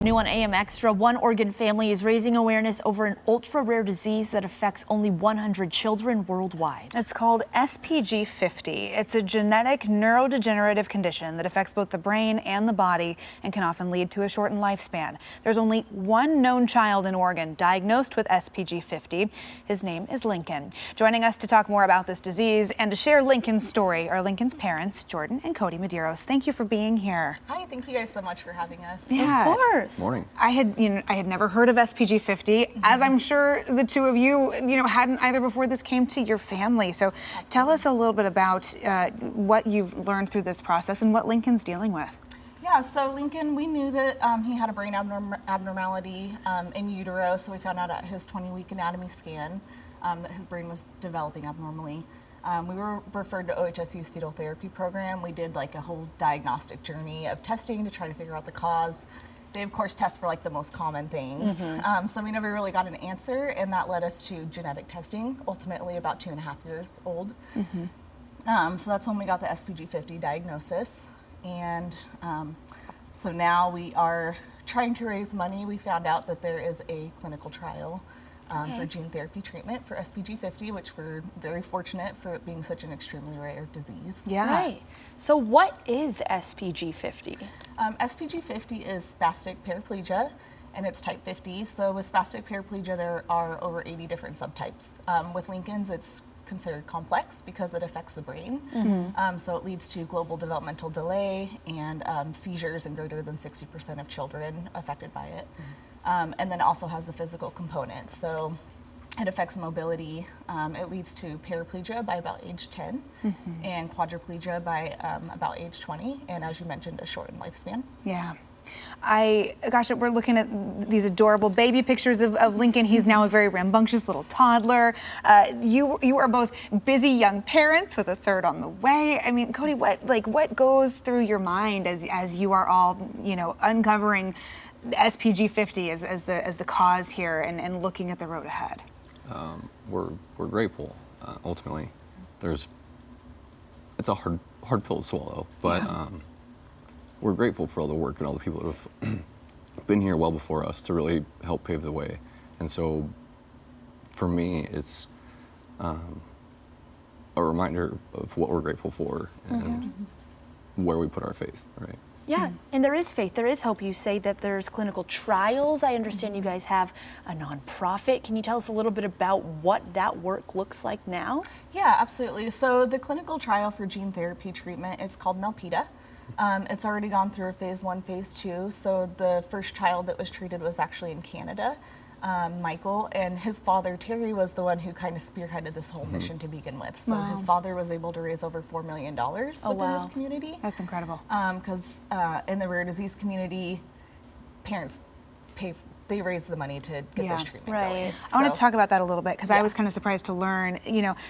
New on AM Extra, one Oregon family is raising awareness over an ultra-rare disease that affects only 100 children worldwide. It's called SPG50. It's a genetic neurodegenerative condition that affects both the brain and the body and can often lead to a shortened lifespan. There's only one known child in Oregon diagnosed with SPG50. His name is Lincoln. Joining us to talk more about this disease and to share Lincoln's story are Lincoln's parents, Jordan and Cody Medeiros. Thank you for being here. Hi, thank you guys so much for having us. Yeah. Of course. Morning. I had never heard of SPG50, as I'm sure the two of you, hadn't either before this came to your family. So tell us a little bit about what you've learned through this process and what Lincoln's dealing with. Yeah, so Lincoln, we knew that he had a brain abnormality in utero, so we found out at his 20-week anatomy scan that his brain was developing abnormally. We were referred to OHSU's fetal therapy program. We did like a whole diagnostic journey of testing to try to figure out the cause. They, of course, test for like the most common things. So we never really got an answer, and that led us to genetic testing, ultimately about 2.5 years old. So that's when we got the SPG50 diagnosis. And so now we are trying to raise money. We found out that there is a clinical trial for gene therapy treatment for SPG50, which we're very fortunate for it being such an extremely rare disease. Yeah. Right. So what is SPG50? SPG50 is spastic paraplegia, and it's type 50. So with spastic paraplegia, there are over 80 different subtypes. With Lincoln's, it's considered complex because it affects the brain. So it leads to global developmental delay and seizures in greater than 60% of children affected by it. And then it also has the physical component. So it affects mobility. It leads to paraplegia by about age 10 and quadriplegia by about age 20. And as you mentioned, a shortened lifespan. Yeah. We're looking at these adorable baby pictures of Lincoln. He's now a very rambunctious little toddler. You are both busy young parents with a third on the way. I mean, Cody, what goes through your mind as you are all, uncovering SPG50 as the cause here and looking at the road ahead? We're grateful. Ultimately, it's a hard pill to swallow, but we're grateful for all the work and all the people that have been here well before us to really help pave the way. And so, for me, it's a reminder of what we're grateful for and where we put our faith, right? Yeah, and there is faith, there is hope. You say that there's clinical trials. I understand you guys have a nonprofit. Can you tell us a little bit about what that work looks like now? Yeah, absolutely. So the clinical trial for gene therapy treatment, it's called Melpida. It's already gone through a phase 1, phase 2. So the first child that was treated was actually in Canada. Michael, and his father, Terry, was the one who kind of spearheaded this whole mission to begin with. So his father was able to raise over $4 million within his community. That's incredible. Because in the rare disease community, parents they raise the money to get this treatment going. I want to talk about that a little bit because I was kind of surprised to learn,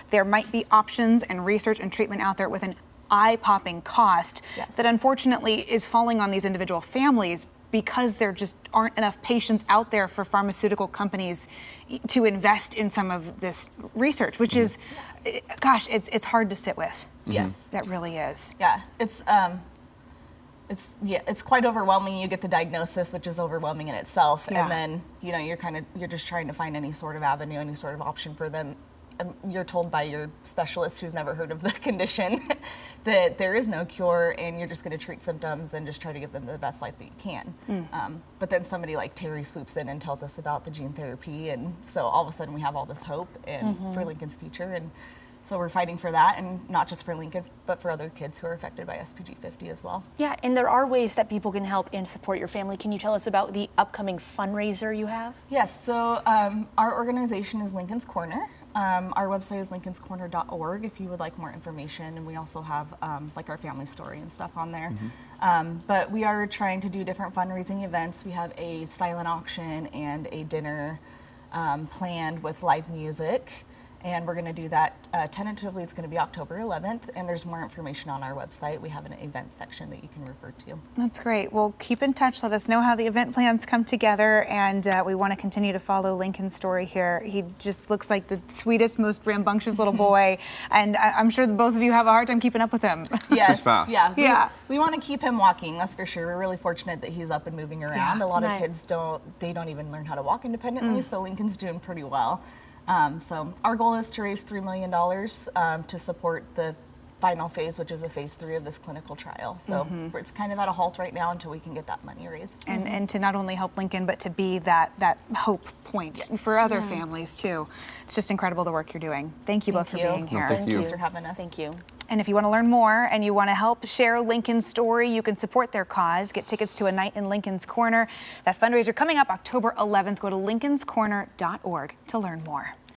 there might be options and research and treatment out there with an eye-popping cost that unfortunately is falling on these individual families because there just aren't enough patients out there for pharmaceutical companies to invest in some of this research, which is, it's hard to sit with. Yes. That really is. Yeah, it's quite overwhelming. You get the diagnosis, which is overwhelming in itself, and then, you're just trying to find any sort of avenue, any sort of option for them. You're told by your specialist who's never heard of the condition that there is no cure and you're just going to treat symptoms and just try to give them the best life that you can. But then somebody like Terry swoops in and tells us about the gene therapy, and so all of a sudden we have all this hope for Lincoln's future, and so we're fighting for that, and not just for Lincoln, but for other kids who are affected by SPG50 as well. Yeah, and there are ways that people can help and support your family. Can you tell us about the upcoming fundraiser you have? Yes, so our organization is Lincoln's Corner. Our website is lincolnscorner.org if you would like more information, and we also have like our family story and stuff on there. But we are trying to do different fundraising events. We have a silent auction and a dinner planned with live music. And we're going to do that tentatively. It's going to be October 11th, and there's more information on our website. We have an event section that you can refer to. That's great. Well, keep in touch. Let us know how the event plans come together, and we want to continue to follow Lincoln's story here. He just looks like the sweetest, most rambunctious little boy, and I'm sure that both of you have a hard time keeping up with him. Yes, He's fast. yeah. We want to keep him walking, that's for sure. We're really fortunate that he's up and moving around. Yeah, a lot right. of kids don't even learn how to walk independently, so Lincoln's doing pretty well. So our goal is to raise $3 million to support the final phase, which is a phase 3 of this clinical trial. So it's kind of at a halt right now until we can get that money raised. And to not only help Lincoln, but to be that hope point for other families too. It's just incredible the work you're doing. Thank you both for being here. Thank you. Thanks for having us. Thank you. And if you want to learn more and you want to help share Lincoln's story, you can support their cause. Get tickets to A Night in Lincoln's Corner. That fundraiser coming up October 11th. Go to lincolnscorner.org to learn more.